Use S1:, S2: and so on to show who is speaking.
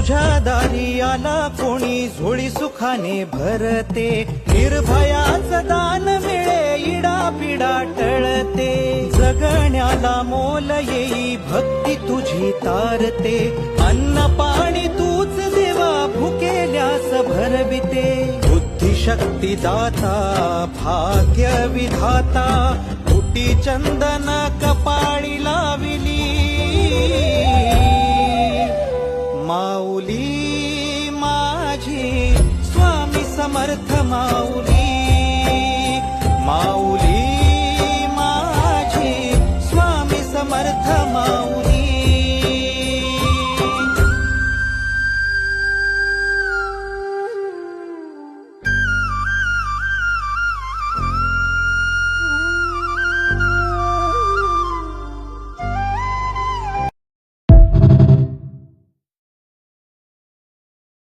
S1: तुझ्या दारी आला कोणी झोळी सुखाने भरते, निर्भयाचं दान मिळे इडा पिडा टळते, जगण्याला मोल येई भक्ती तुझी तारते, अन्न पाणी तूच देवा भुकेल्यास भरविते, बुद्धिशक्ती दाता भाग्य विधाता, कोटी चंदन कपाळी लाविली, माऊली माझी स्वामी समर्थ माऊली।